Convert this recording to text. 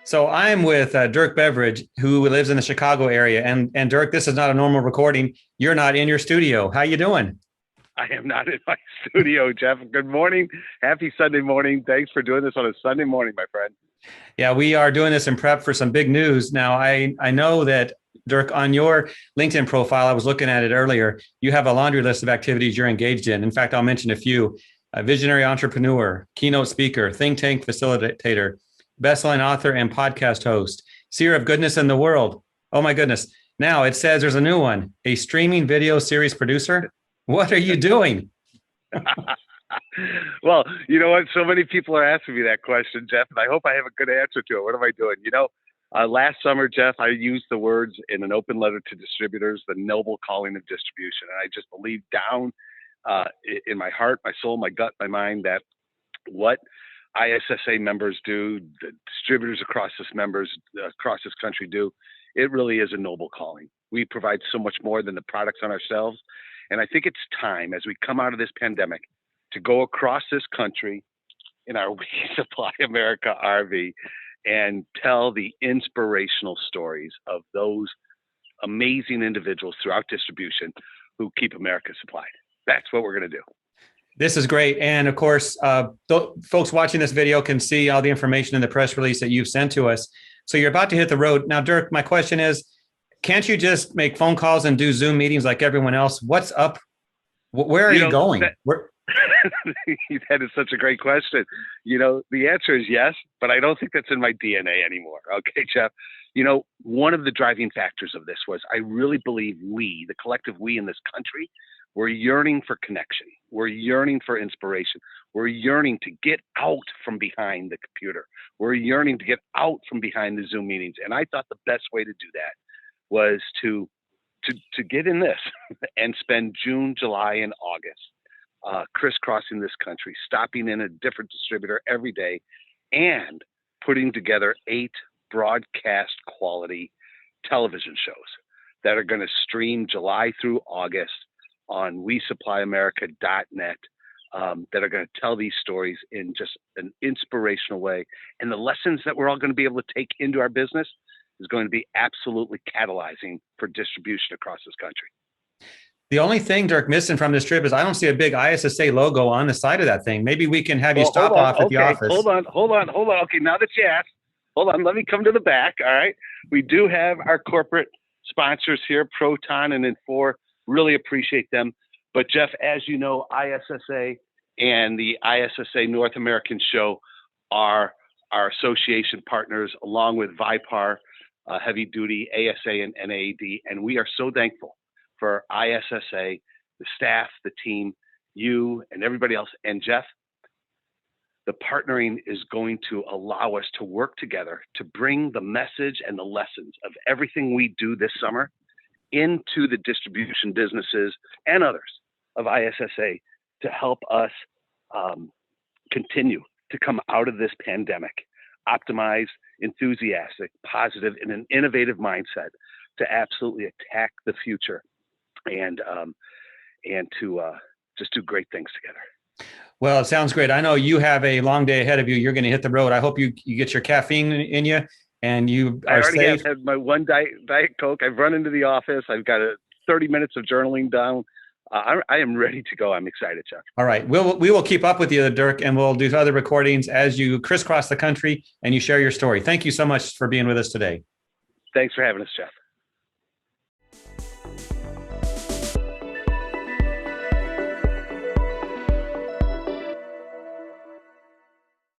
So I'm with Dirk Beveridge, who lives in the Chicago area. And Dirk, this is not a normal recording. You're not in your studio. How you doing? I am not in my studio, Jeff. Good morning. Happy Sunday morning. Thanks for doing this on a Sunday morning, my friend. Yeah, we are doing this in prep for some big news. Now, I know that, Dirk, on your LinkedIn profile, I was looking at it earlier, you have a laundry list of activities you're engaged in. In fact, I'll mention a few. A visionary entrepreneur, keynote speaker, think tank facilitator, best-selling author and podcast host, seer of goodness in the world. Oh my goodness. Now it says there's a new one, a streaming video series producer. What are you doing? Well, you know what? So many people are asking me that question, Jeff, and I hope I have a good answer to it. What am I doing? Last summer, Jeff, I used the words in an open letter to distributors, the noble calling of distribution. And I just believe down in my heart, my soul, my gut, my mind, that what ISSA members do, the distributors across this country do, it really is a noble calling. We provide so much more than the products on our shelves. And I think it's time, as we come out of this pandemic, to go across this country in our We Supply America RV and tell the inspirational stories of those amazing individuals throughout distribution who keep America supplied. That's what we're going to do. This is great. And of course, folks watching this video can see all the information in the press release that you've sent to us. So you're about to hit the road. Now, Dirk, my question is, can't you just make phone calls and do Zoom meetings like everyone else? What's up? Where are you going? That is such a great question. The answer is yes, but I don't think that's in my DNA anymore. Okay, Jeff. One of the driving factors of this was I really believe we, the collective we in this country, we're yearning for connection. We're yearning for inspiration. We're yearning to get out from behind the computer. We're yearning to get out from behind the Zoom meetings. And I thought the best way to do that was to get in this and spend June, July, and August crisscrossing this country, stopping in a different distributor every day, and putting together 8 broadcast quality television shows that are going to stream July through August on WeSupplyAmerica.net, that are going to tell these stories in just an inspirational way. And the lessons that we're all going to be able to take into our business is going to be absolutely catalyzing for distribution across this country. The only thing, Dirk, missing from this trip is I don't see a big ISSA logo on the side of that thing. Maybe we can have you stop off at the office. Hold on. Okay, now that you asked, hold on. Let me come to the back. All right. We do have our corporate sponsors here, Proton and Infor. Really appreciate them. But Jeff, as you know, ISSA and the ISSA North American Show are our association partners, along with Vipar, Heavy Duty, ASA, and NAAD. And we are so thankful for ISSA, the staff, the team, you, and everybody else. And Jeff, the partnering is going to allow us to work together to bring the message and the lessons of everything we do this summer into the distribution businesses and others of ISSA to help us continue to come out of this pandemic, optimized, enthusiastic, positive, in an innovative mindset to absolutely attack the future and to just do great things together. Well, it sounds great. I know you have a long day ahead of you. You're going to hit the road. I hope you get your caffeine in you and you are safe. I already have had my one Diet Coke. I've run into the office. I've got 30 minutes of journaling down. I am ready to go. I'm excited, Chuck. All right. We will keep up with you, Dirk, and we'll do other recordings as you crisscross the country and you share your story. Thank you so much for being with us today. Thanks for having us, Jeff.